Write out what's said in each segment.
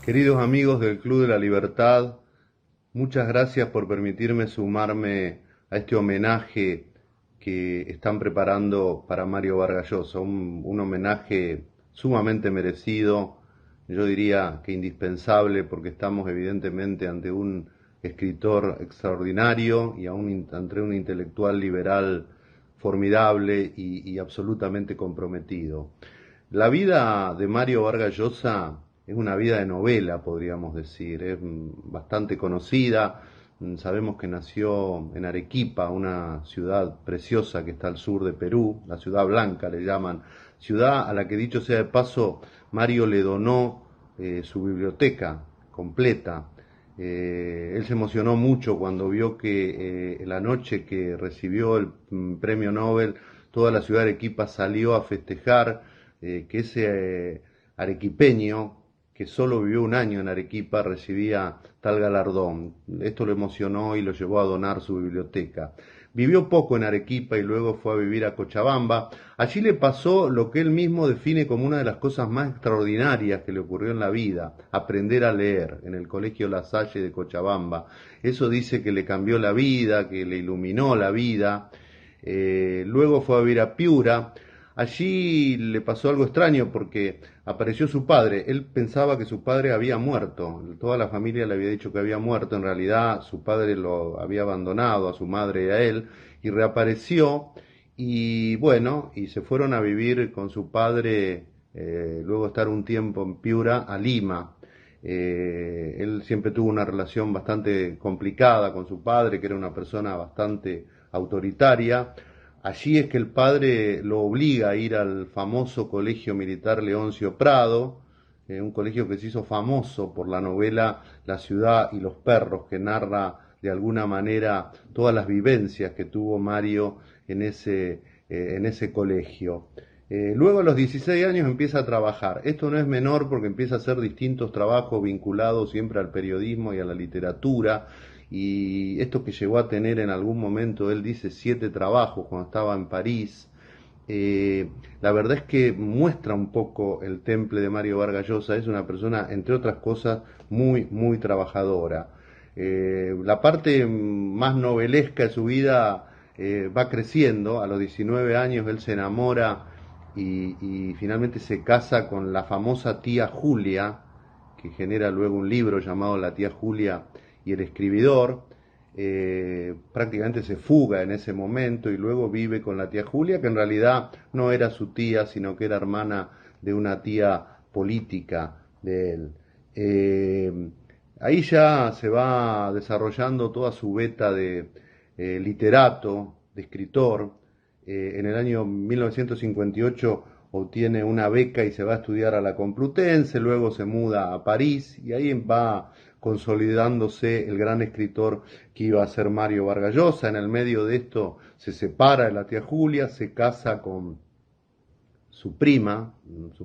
Queridos amigos del Club de la Libertad, muchas gracias por permitirme sumarme a este homenaje que están preparando para Mario Vargas Llosa, un homenaje sumamente merecido, yo diría que indispensable, porque estamos evidentemente ante un escritor extraordinario y ante un intelectual liberal formidable y absolutamente comprometido. La vida de Mario Vargas Llosa es una vida de novela, podríamos decir, es bastante conocida. Sabemos que nació en Arequipa, una ciudad preciosa que está al sur de Perú, la ciudad blanca le llaman, ciudad a la que, dicho sea de paso, Mario le donó su biblioteca completa. Él se emocionó mucho cuando vio que la noche que recibió el premio Nobel, toda la ciudad de Arequipa salió a festejar que ese arequipeño, que solo vivió un año en Arequipa, recibía tal galardón. Esto lo emocionó y lo llevó a donar su biblioteca. Vivió poco en Arequipa y luego fue a vivir a Cochabamba. Allí le pasó lo que él mismo define como una de las cosas más extraordinarias que le ocurrió en la vida: aprender a leer en el Colegio La Salle de Cochabamba. Eso dice que le cambió la vida, que le iluminó la vida. Luego fue a vivir a Piura. Allí le pasó algo extraño porque apareció su padre. Él pensaba que su padre había muerto. Toda la familia le había dicho que había muerto. En realidad su padre lo había abandonado a su madre y a él, y reapareció. Y bueno, y se fueron a vivir con su padre, luego de estar un tiempo en Piura, a Lima. Él siempre tuvo una relación bastante complicada con su padre, que era una persona bastante autoritaria. Allí es que el padre lo obliga a ir al famoso Colegio Militar Leoncio Prado, un colegio que se hizo famoso por la novela La ciudad y los perros, que narra de alguna manera todas las vivencias que tuvo Mario en ese colegio. Luego a los 16 años empieza a trabajar. Esto no es menor porque empieza a hacer distintos trabajos vinculados siempre al periodismo y a la literatura. Y esto que llegó a tener en algún momento, él dice, 7 trabajos cuando estaba en París. La verdad es que muestra un poco el temple de Mario Vargas Llosa. Es una persona, entre otras cosas, muy, muy trabajadora. La parte más novelesca de su vida va creciendo. A los 19 años él se enamora y finalmente se casa con la famosa tía Julia, que genera luego un libro llamado La tía Julia y el escribidor. Prácticamente se fuga en ese momento y luego vive con la tía Julia, que en realidad no era su tía, sino que era hermana de una tía política de él. Ahí ya se va desarrollando toda su beta de literato, de escritor. En el año 1958 obtiene una beca y se va a estudiar a la Complutense, luego se muda a París y ahí va consolidándose el gran escritor que iba a ser Mario Vargas Llosa. En el medio de esto se separa de la tía Julia, se casa con su prima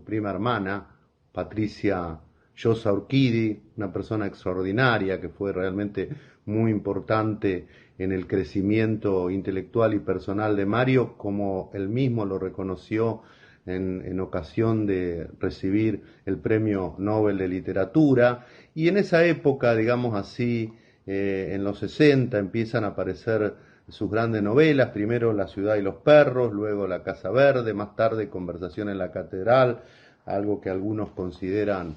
hermana, Patricia Llosa Urquidi, una persona extraordinaria que fue realmente muy importante en el crecimiento intelectual y personal de Mario, como él mismo lo reconoció en ocasión de recibir el Premio Nobel de Literatura. Y en esa época, digamos así, en los 60 empiezan a aparecer sus grandes novelas, primero La ciudad y los perros, luego La casa verde, más tarde Conversación en la catedral, algo que algunos consideran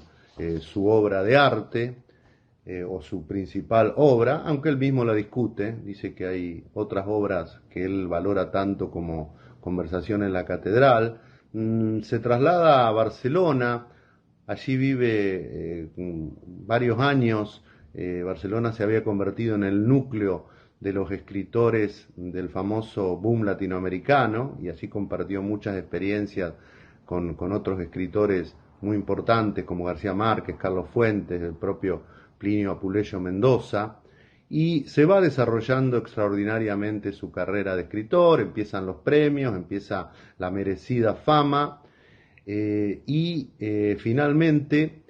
su obra de arte o su principal obra, aunque él mismo la discute, dice que hay otras obras que él valora tanto como Conversación en la catedral. Se traslada a Barcelona, allí vive varios años. Barcelona se había convertido en el núcleo de los escritores del famoso boom latinoamericano y así compartió muchas experiencias con otros escritores muy importantes como García Márquez, Carlos Fuentes, el propio Plinio Apuleyo Mendoza, y se va desarrollando extraordinariamente su carrera de escritor. Empiezan los premios, empieza la merecida fama, finalmente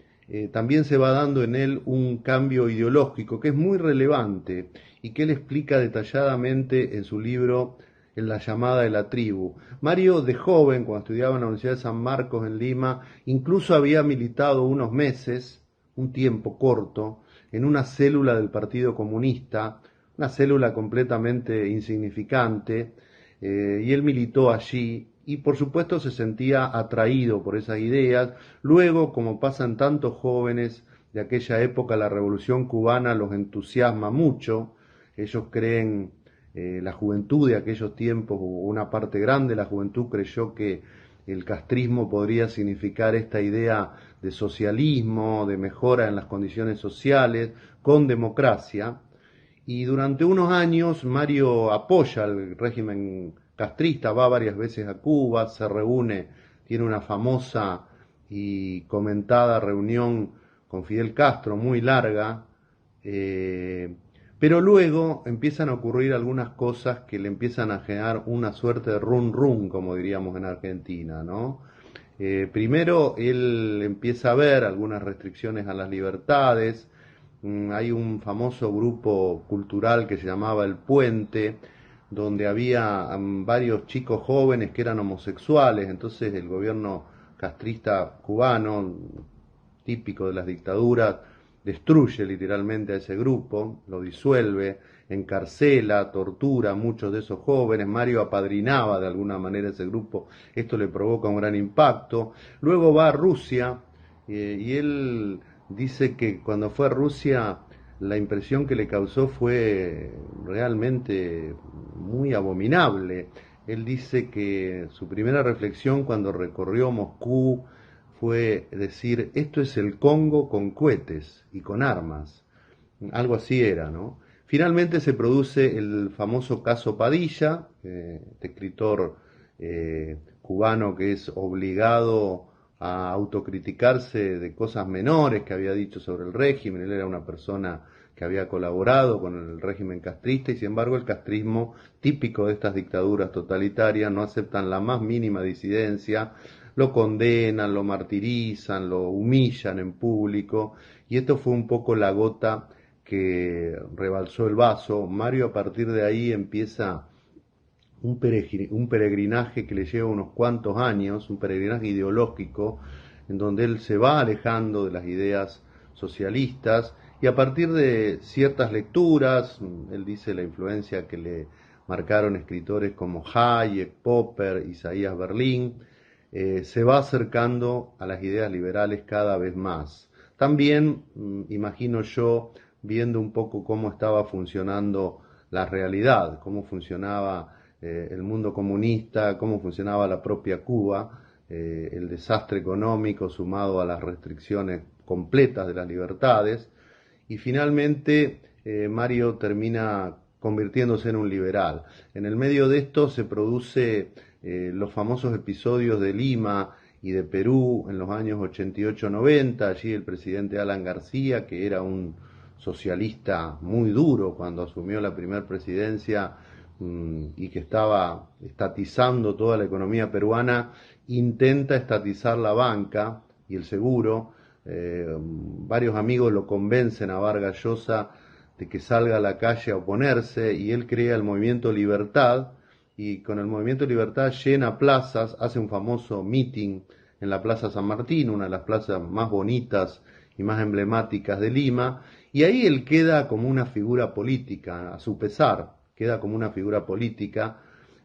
también se va dando en él un cambio ideológico que es muy relevante y que él explica detalladamente en su libro En la llamada de la tribu. Mario, de joven, cuando estudiaba en la Universidad de San Marcos en Lima, incluso había militado unos meses un tiempo corto en una célula del Partido Comunista, una célula completamente insignificante, y él militó allí y por supuesto se sentía atraído por esas ideas. Luego, como pasan tantos jóvenes de aquella época, la Revolución Cubana los entusiasma mucho, ellos creen, la juventud de aquellos tiempos, una parte grande de la juventud creyó que el castrismo podría significar esta idea de socialismo, de mejora en las condiciones sociales, con democracia. Y durante unos años Mario apoya al régimen castrista, va varias veces a Cuba, se reúne, tiene una famosa y comentada reunión con Fidel Castro, muy larga, eh, pero luego empiezan a ocurrir algunas cosas que le empiezan a generar una suerte de run run, como diríamos en Argentina, ¿no? Primero él empieza a ver algunas restricciones a las libertades. Hay un famoso grupo cultural que se llamaba El Puente, donde había varios chicos jóvenes que eran homosexuales. Entonces el gobierno castrista cubano, típico de las dictaduras, destruye literalmente a ese grupo, lo disuelve, encarcela, tortura a muchos de esos jóvenes. Mario apadrinaba de alguna manera ese grupo, esto le provoca un gran impacto. Luego va a Rusia, y él dice que cuando fue a Rusia la impresión que le causó fue realmente muy abominable. Él dice que su primera reflexión cuando recorrió Moscú fue decir, esto es el Congo con cohetes y con armas. Algo así era, ¿no? Finalmente se produce el famoso caso Padilla, este escritor cubano que es obligado a autocriticarse de cosas menores que había dicho sobre el régimen. Él era una persona que había colaborado con el régimen castrista y sin embargo el castrismo, típico de estas dictaduras totalitarias, no aceptan la más mínima disidencia, lo condenan, lo martirizan, lo humillan en público, y esto fue un poco la gota que rebalsó el vaso. Mario a partir de ahí empieza un peregrinaje que le lleva unos cuantos años, un peregrinaje ideológico, en donde él se va alejando de las ideas socialistas y a partir de ciertas lecturas, él dice la influencia que le marcaron escritores como Hayek, Popper, Isaías Berlin, se va acercando a las ideas liberales cada vez más. También, imagino yo, viendo un poco cómo estaba funcionando la realidad, cómo funcionaba el mundo comunista, cómo funcionaba la propia Cuba, el desastre económico sumado a las restricciones completas de las libertades, y finalmente Mario termina convirtiéndose en un liberal. En el medio de esto se produce los famosos episodios de Lima y de Perú en los años 88-90, allí el presidente Alan García, que era un socialista muy duro cuando asumió la primera presidencia, y que estaba estatizando toda la economía peruana, intenta estatizar la banca y el seguro. Varios amigos lo convencen a Vargas Llosa de que salga a la calle a oponerse y él crea el Movimiento Libertad, y con el Movimiento Libertad llena plazas, hace un famoso meeting en la Plaza San Martín, una de las plazas más bonitas y más emblemáticas de Lima, y ahí él queda como una figura política, a su pesar, queda como una figura política.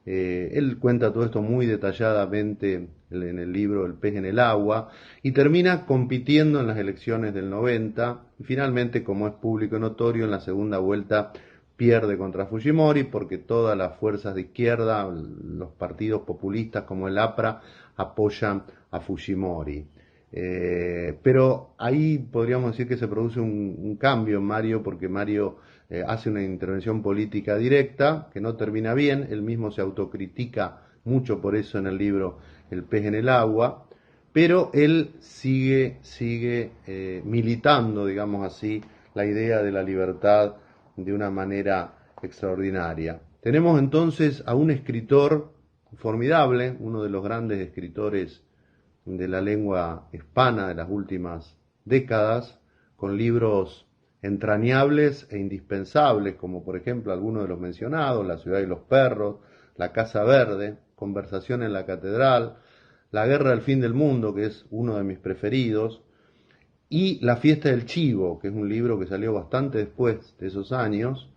Él cuenta todo esto muy detalladamente en el libro El pez en el agua, y termina compitiendo en las elecciones del 90, y finalmente, como es público y notorio, en la segunda vuelta pierde contra Fujimori porque todas las fuerzas de izquierda, los partidos populistas como el APRA, apoyan a Fujimori. Pero ahí podríamos decir que se produce un cambio en Mario, porque Mario hace una intervención política directa que no termina bien. Él mismo se autocritica mucho por eso en el libro El pez en el agua, pero él sigue militando, digamos así, la idea de la libertad de una manera extraordinaria. Tenemos entonces a un escritor formidable, uno de los grandes escritores de la lengua hispana de las últimas décadas, con libros entrañables e indispensables, como por ejemplo algunos de los mencionados, La ciudad y los perros, La casa verde, Conversación en la catedral, La guerra del fin del mundo, que es uno de mis preferidos, y La fiesta del chivo, que es un libro que salió bastante después de esos años,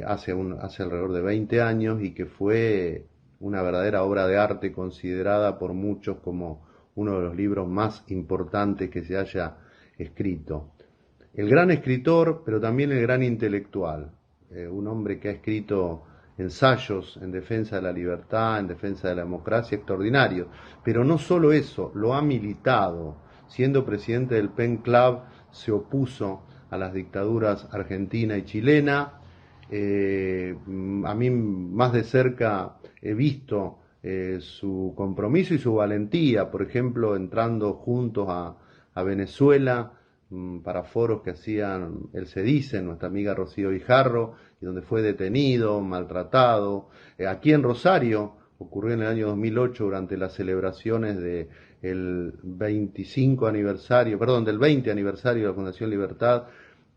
hace alrededor de 20 años, y que fue una verdadera obra de arte considerada por muchos como uno de los libros más importantes que se haya escrito. El gran escritor, pero también el gran intelectual, un hombre que ha escrito ensayos en defensa de la libertad, en defensa de la democracia, extraordinario. Pero no solo eso, lo ha militado. Siendo presidente del PEN Club, se opuso a las dictaduras argentina y chilena. A mí más de cerca he visto su compromiso y su valentía, por ejemplo, entrando juntos a Venezuela para foros que hacían el CEDICE, nuestra amiga Rocío Guijarro, y donde fue detenido, maltratado. Aquí en Rosario ocurrió en el año 2008 durante las celebraciones del 25 aniversario, perdón, del 20 aniversario de la Fundación Libertad,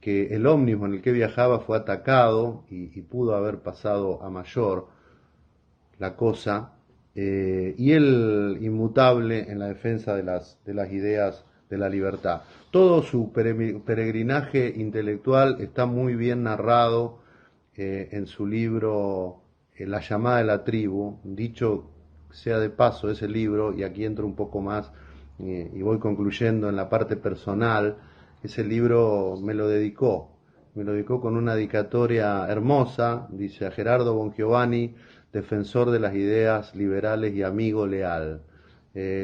que el ómnibus en el que viajaba fue atacado y pudo haber pasado a mayor la cosa, y él inmutable en la defensa de las ideas de la libertad. Todo su peregrinaje intelectual está muy bien narrado en su libro La llamada de la tribu. Dicho sea de paso, ese libro, y aquí entro un poco más y voy concluyendo en la parte personal, ese libro me lo dedicó con una dedicatoria hermosa, dice: a Gerardo Bongiovanni, defensor de las ideas liberales y amigo leal.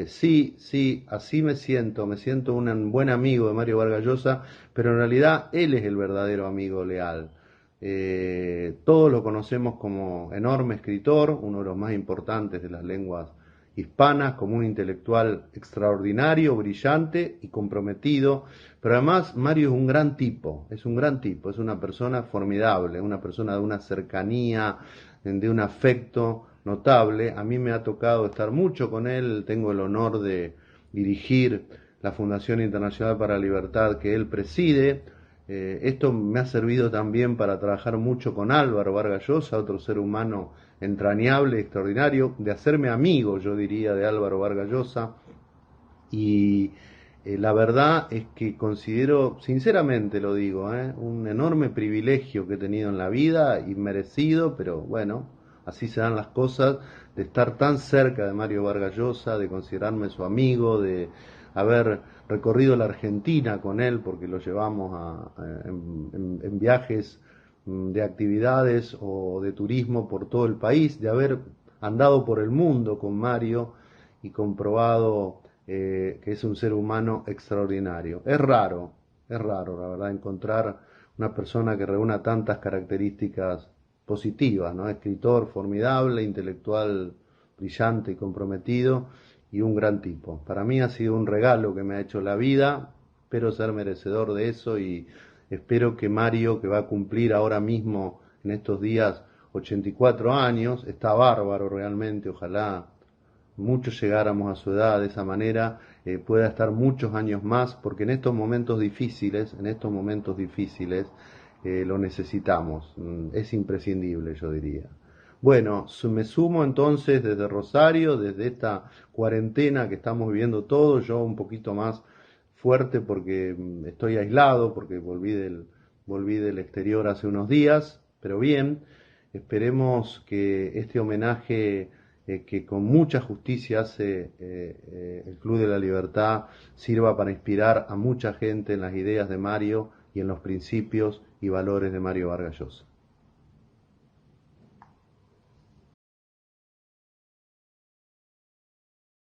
Sí, sí, así me siento un buen amigo de Mario Vargas Llosa, pero en realidad él es el verdadero amigo leal. Todos lo conocemos como enorme escritor, uno de los más importantes de las lenguas hispanas, como un intelectual extraordinario, brillante y comprometido, pero además Mario es un gran tipo, es un gran tipo, es una persona formidable, una persona de una cercanía, de un afecto notable. A mí me ha tocado estar mucho con él, tengo el honor de dirigir la Fundación Internacional para la Libertad que él preside. Esto me ha servido también para trabajar mucho con Álvaro Vargas Llosa, otro ser humano entrañable, extraordinario, de hacerme amigo, yo diría, de Álvaro Vargas Llosa. Y la verdad es que considero, sinceramente lo digo, un enorme privilegio que he tenido en la vida, inmerecido, pero bueno, así se dan las cosas, de estar tan cerca de Mario Vargas Llosa, de considerarme su amigo, de haber recorrido la Argentina con él, porque lo llevamos en viajes de actividades o de turismo por todo el país, de haber andado por el mundo con Mario y comprobado que es un ser humano extraordinario. Es raro, la verdad, encontrar una persona que reúna tantas características positivas, ¿no? Escritor formidable, intelectual brillante y comprometido, y un gran tipo. Para mí ha sido un regalo que me ha hecho la vida, espero ser merecedor de eso, y espero que Mario, que va a cumplir ahora mismo en estos días 84 años, está bárbaro realmente, ojalá muchos llegáramos a su edad de esa manera, pueda estar muchos años más, porque en estos momentos difíciles, lo necesitamos, es imprescindible, yo diría. Bueno, me sumo entonces desde Rosario, desde esta cuarentena que estamos viviendo todos, yo un poquito más fuerte porque estoy aislado, porque volví del exterior hace unos días, pero bien, esperemos que este homenaje que con mucha justicia hace el Club de la Libertad sirva para inspirar a mucha gente en las ideas de Mario y en los principios y valores de Mario Vargas Llosa.